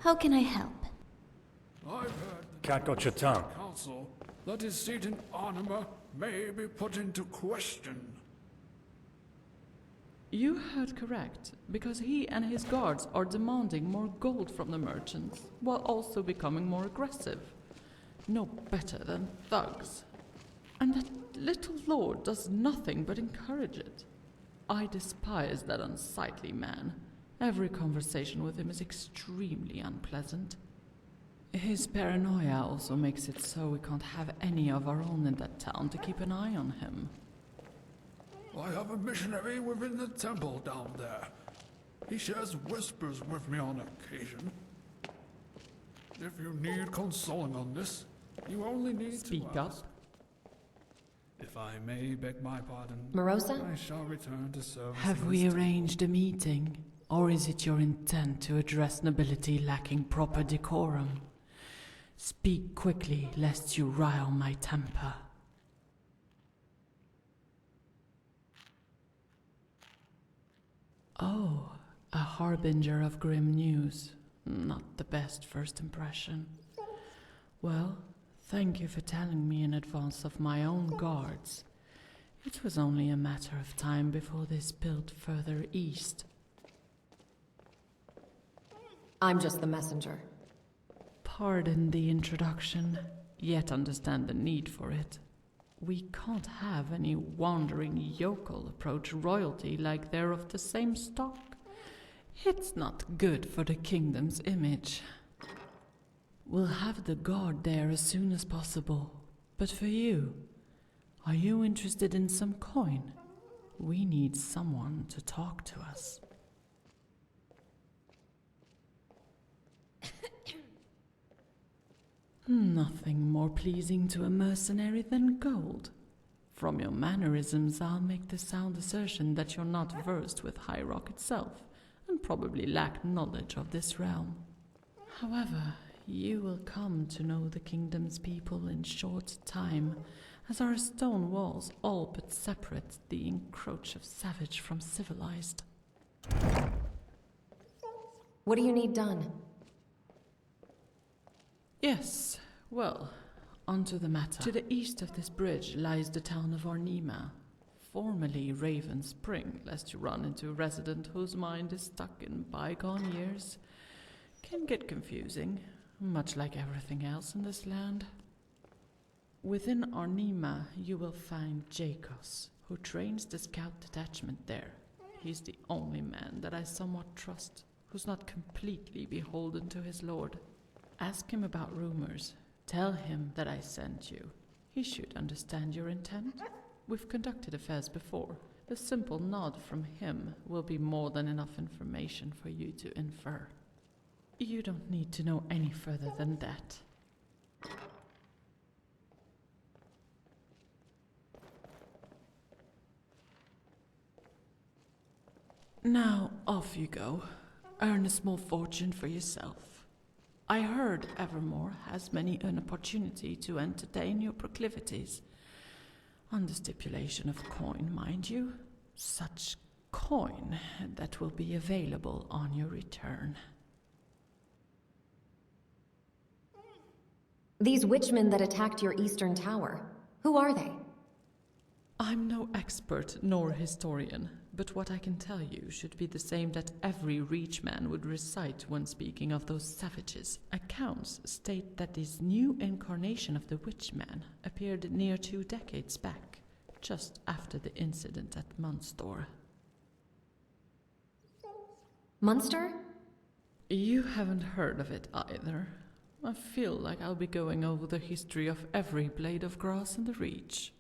How can I help?
I've heard
Cat got your tongue.
council that his seat in Arnima may be put into question.
You heard correct, because he and his guards are demanding more gold from the merchants, while also becoming more aggressive. No better than thugs. And that little lord does nothing but encourage it. I despise that unsightly man. Every conversation with him is extremely unpleasant. His paranoia also makes it so we can't have any of our own in that town to keep an eye on him.
I have a missionary within the temple down there. He shares whispers with me on occasion. If you need consoling on this, you only need
Speak
to
up.
ask. If I may beg my pardon,
Morosa?
I shall return to service.
Have we arranged a meeting? Or is it your intent to address nobility lacking proper decorum? Speak quickly, lest you rile my temper. Oh, a harbinger of grim news. Not the best first impression. Well, thank you for telling me in advance of my own guards. It was only a matter of time before they spilled further east.
I'm just the messenger.
Pardon the introduction, yet understand the need for it. We can't have any wandering yokel approach royalty like they're of the same stock. It's not good for the kingdom's image. We'll have the guard there as soon as possible. But for you, are you interested in some coin? We need someone to talk to us. Nothing more pleasing to a mercenary than gold. From your mannerisms, I'll make the sound assertion that you're not versed with High Rock itself, and probably lack knowledge of this realm. However, you will come to know the kingdom's people in short time, as our stone walls all but separate the encroach of savage from civilized.
What do you need done?
Yes, well, onto the matter. To the east of this bridge lies the town of Ornima, formerly Raven Spring, lest you run into a resident whose mind is stuck in bygone years. Can get confusing, much like everything else in this land. Within Ornima, you will find Jakos, who trains the scout detachment there. He's the only man that I somewhat trust, who's not completely beholden to his lord. Ask him about rumors. Tell him that I sent you. He should understand your intent. We've conducted affairs before. A simple nod from him will be more than enough information for you to infer. You don't need to know any further than that. Now, off you go. Earn a small fortune for yourself. I heard Evermore has many an opportunity to entertain your proclivities. On the stipulation of coin, mind you. Such coin that will be available on your return.
These witchmen that attacked your eastern tower, who are they?
I'm no expert nor historian, but what I can tell you should be the same that every reachman would recite when speaking of those savages. Accounts state that this new incarnation of the witchman appeared near 2 decades back, just after the incident at Monstor.
Monstor?
You haven't heard of it either. I feel like I'll be going over the history of every blade of grass in the Reach.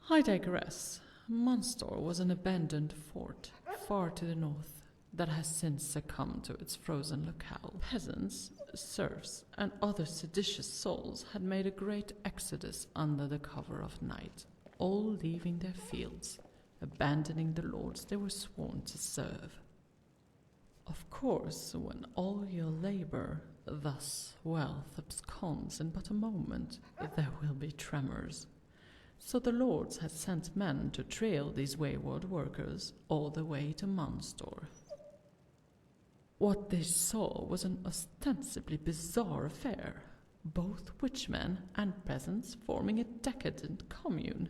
I digress. Monstor was an abandoned fort, far to the north, that has since succumbed to its frozen locale. Peasants, serfs, and other seditious souls had made a great exodus under the cover of night, all leaving their fields, abandoning the lords they were sworn to serve. Of course, when all your labor, thus wealth, absconds in but a moment, there will be tremors. So the lords had sent men to trail these wayward workers all the way to Monstor. What they saw was an ostensibly bizarre affair, both witchmen and peasants forming a decadent commune,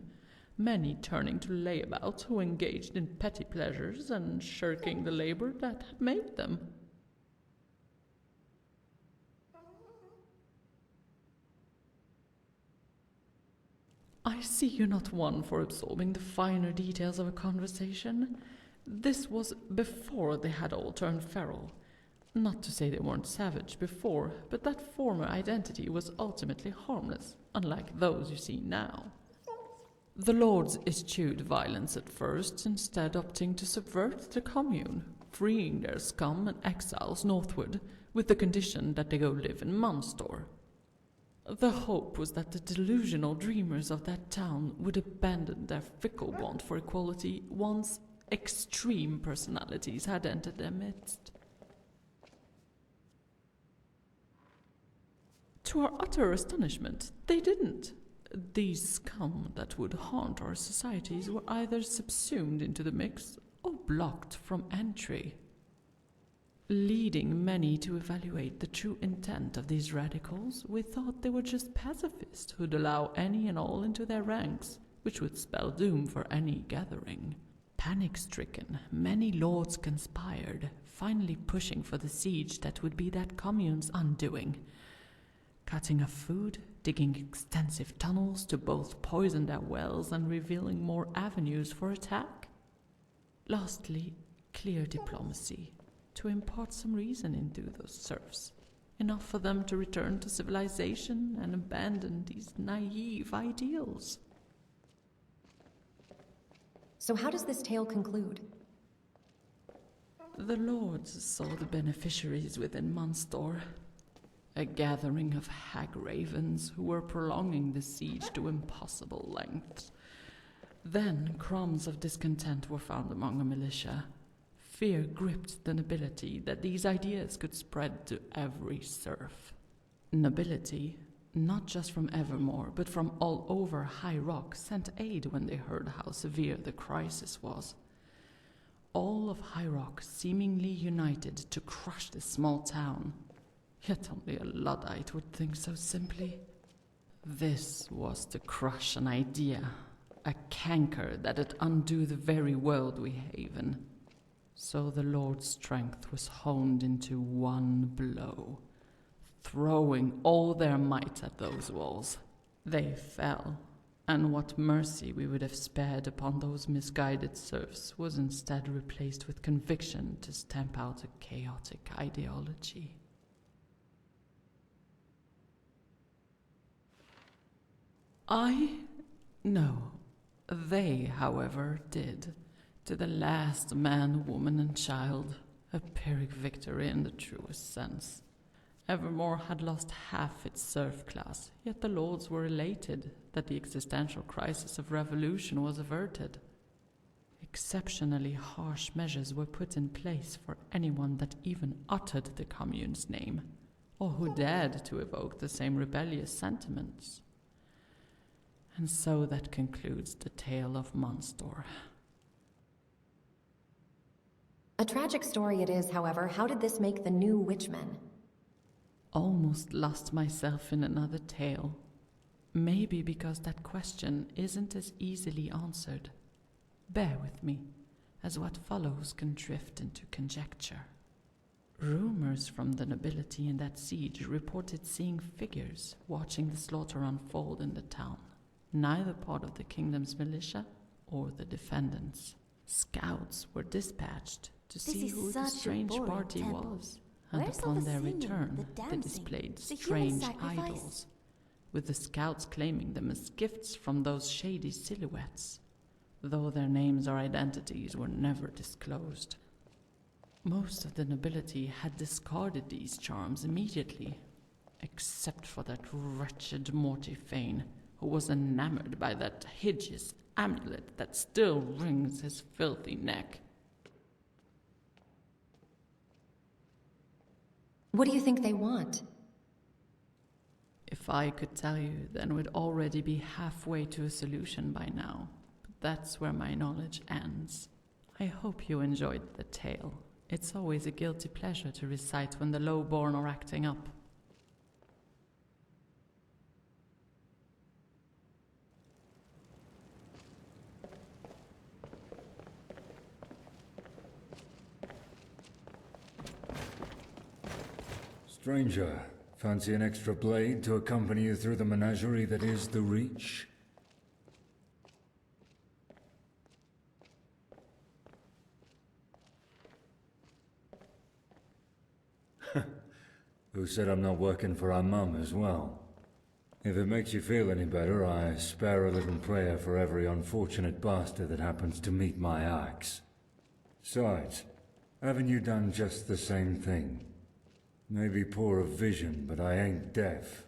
many turning to layabouts who engaged in petty pleasures and shirking the labor that had made them. I see you're not one for absorbing the finer details of a conversation. This was before they had all turned feral. Not to say they weren't savage before, but that former identity was ultimately harmless, unlike those you see now. The lords eschewed violence at first, instead opting to subvert the commune, freeing their scum and exiles northward, with the condition that they go live in Monstor. The hope was that the delusional dreamers of that town would abandon their fickle want for equality once extreme personalities had entered their midst. To our utter astonishment, they didn't. These scum that would haunt our societies were either subsumed into the mix or blocked from entry, leading many to evaluate the true intent of these radicals. We thought they were just pacifists who'd allow any and all into their ranks, which would spell doom for any gathering. Panic-stricken, many lords conspired, finally pushing for the siege that would be that commune's undoing. Cutting off food, digging extensive tunnels to both poison their wells and revealing more avenues for attack. Lastly, clear diplomacy, to impart some reason into those serfs. Enough for them to return to civilization and abandon these naive ideals.
So how does this tale conclude?
The lords saw the beneficiaries within Monstor, a gathering of hag ravens who were prolonging the siege to impossible lengths. Then crumbs of discontent were found among the militia. Fear gripped the nobility that these ideas could spread to every serf. Nobility, not just from Evermore, but from all over High Rock, sent aid when they heard how severe the crisis was. All of High Rock seemingly united to crush this small town. Yet only a Luddite would think so simply. This was to crush an idea, a canker that'd undo the very world we haven. So the Lord's strength was honed into one blow, throwing all their might at those walls. They fell, and what mercy we would have spared upon those misguided serfs was instead replaced with conviction to stamp out a chaotic ideology. No. They, however, did. To the last man, woman, and child, a Pyrrhic victory in the truest sense. Evermore had lost half its serf class, yet the lords were elated that the existential crisis of revolution was averted. Exceptionally harsh measures were put in place for anyone that even uttered the commune's name, or who dared to evoke the same rebellious sentiments. And so that concludes the tale of Monstor.
A tragic story it is, however. How did this make the new witchmen?
Almost lost myself in another tale. Maybe because that question isn't as easily answered. Bear with me, as what follows can drift into conjecture. Rumors from the nobility in that siege reported seeing figures watching the slaughter unfold in the town. Neither part of the kingdom's militia or the defendants. Scouts were dispatched to see who the strange party was, and upon their return they displayed strange idols, with the scouts claiming them as gifts from those shady silhouettes, though their names or identities were never disclosed. Most of the nobility had discarded these charms immediately, except for that wretched Mortifane, who was enamored by that hideous amulet that still wrings his filthy neck.
What do you think they want?
If I could tell you, then we'd already be halfway to a solution by now. But that's where my knowledge ends. I hope you enjoyed the tale. It's always a guilty pleasure to recite when the low-born are acting up.
Stranger, fancy an extra blade to accompany you through the menagerie that is the Reach? Who said I'm not working for our mum as well? If it makes you feel any better, I spare a little prayer for every unfortunate bastard that happens to meet my axe. Besides, haven't you done just the same thing? Maybe poor of vision, but I ain't deaf.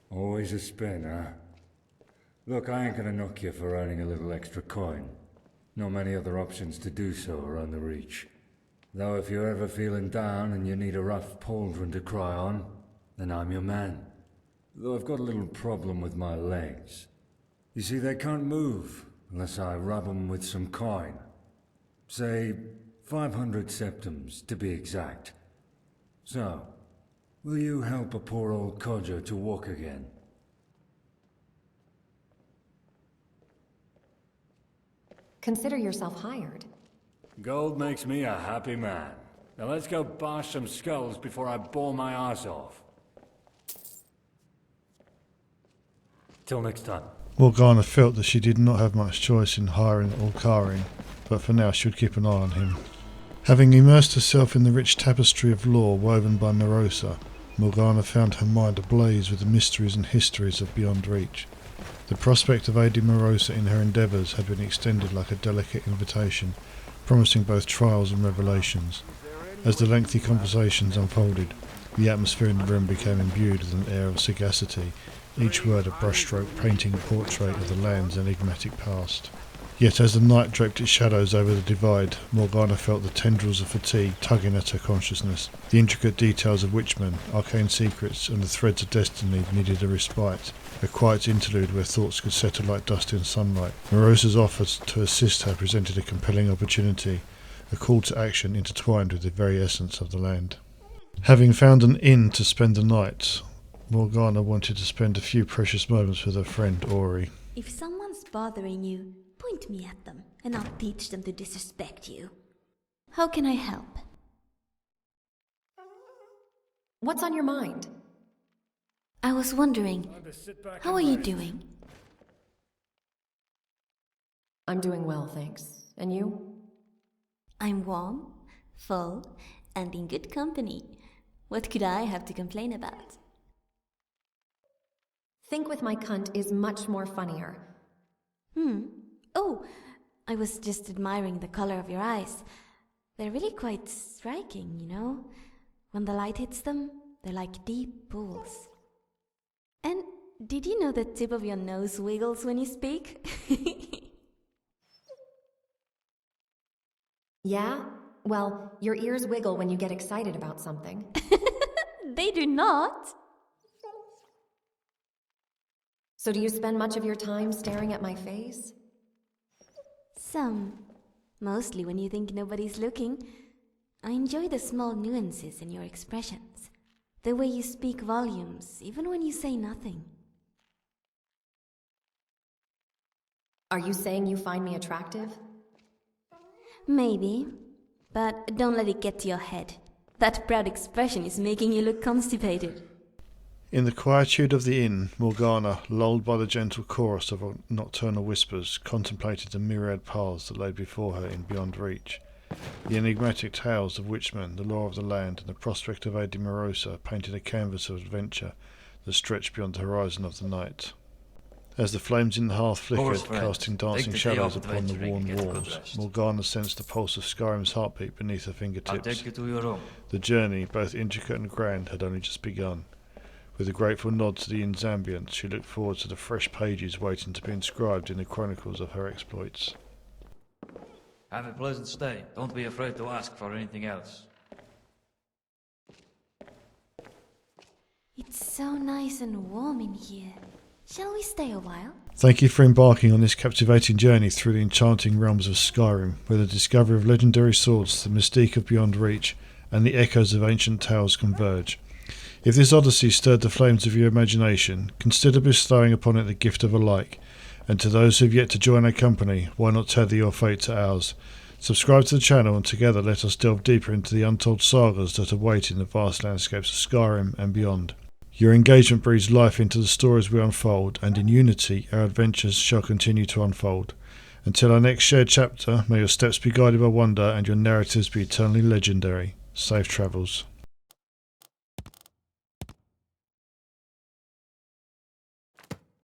Always a spin, huh? Look, I ain't gonna knock you for earning a little extra coin. Not many other options to do so around the Reach. Though if you're ever feeling down and you need a rough pauldron to cry on, then I'm your man. Though I've got a little problem with my legs. You see, they can't move unless I rub them with some coin. Say, 500 septums, to be exact. So, will you help a poor old codger to walk again?
Consider yourself hired.
Gold makes me a happy man. Now let's go bash some skulls before I bore my ass off. Till next time.
Morgana felt that she did not have much choice in hiring or carring, but for now she would keep an eye on him. Having immersed herself in the rich tapestry of lore woven by Morosa, Morgana found her mind ablaze with the mysteries and histories of Beyond Reach. The prospect of aiding Morosa in her endeavours had been extended like a delicate invitation, promising both trials and revelations. As the lengthy conversations unfolded, the atmosphere in the room became imbued with an air of sagacity, each word a brushstroke painting a portrait of the land's enigmatic past. Yet as the night draped its shadows over the divide, Morgana felt the tendrils of fatigue tugging at her consciousness. The intricate details of witchmen, arcane secrets, and the threads of destiny needed a respite, a quiet interlude where thoughts could settle like dust in sunlight. Morosa's offer to assist her presented a compelling opportunity, a call to action intertwined with the very essence of the land. Having found an inn to spend the night, Morgana wanted to spend a few precious moments with her friend Ori.
If someone's bothering you, point me at them, and I'll teach them to disrespect you. How can I help?
What's on your mind?
I was wondering, how are you doing?
I'm doing well, thanks. And you?
I'm warm, full, and in good company. What could I have to complain about?
Think with my cunt is much more funnier.
Oh, I was just admiring the color of your eyes. They're really quite striking, you know? When the light hits them, they're like deep pools. And did you know the tip of your nose wiggles when you speak?
Yeah? Well, your ears wiggle when you get excited about something.
They do not.
So do you spend much of your time staring at my face?
Some. Mostly when you think nobody's looking. I enjoy the small nuances in your expressions. The way you speak volumes, even when you say nothing.
Are you saying you find me attractive?
Maybe. But don't let it get to your head. That proud expression is making you look constipated.
In the quietude of the inn, Morgana, lulled by the gentle chorus of nocturnal whispers, contemplated the myriad paths that lay before her in Beyond Reach. The enigmatic tales of witchmen, the lore of the land, and the prospect of aiding Morosa painted a canvas of adventure that stretched beyond the horizon of the night. As the flames in the hearth flickered, casting dancing shadows upon the worn walls, Morgana sensed the pulse of Skyrim's heartbeat beneath her fingertips.
I'll take you to your room.
The journey, both intricate and grand, had only just begun. With a grateful nod to the inn's ambience, she looked forward to the fresh pages waiting to be inscribed in the chronicles of her exploits.
Have a pleasant stay. Don't be afraid to ask for anything else.
It's so nice and warm in here. Shall we stay a while?
Thank you for embarking on this captivating journey through the enchanting realms of Skyrim, where the discovery of legendary swords, the mystique of Beyond Reach, and the echoes of ancient tales converge. If this odyssey stirred the flames of your imagination, consider bestowing upon it the gift of a like, and to those who have yet to join our company, why not tether your fate to ours? Subscribe to the channel and together let us delve deeper into the untold sagas that await in the vast landscapes of Skyrim and beyond. Your engagement breathes life into the stories we unfold, and in unity our adventures shall continue to unfold. Until our next shared chapter, may your steps be guided by wonder and your narratives be eternally legendary. Safe travels.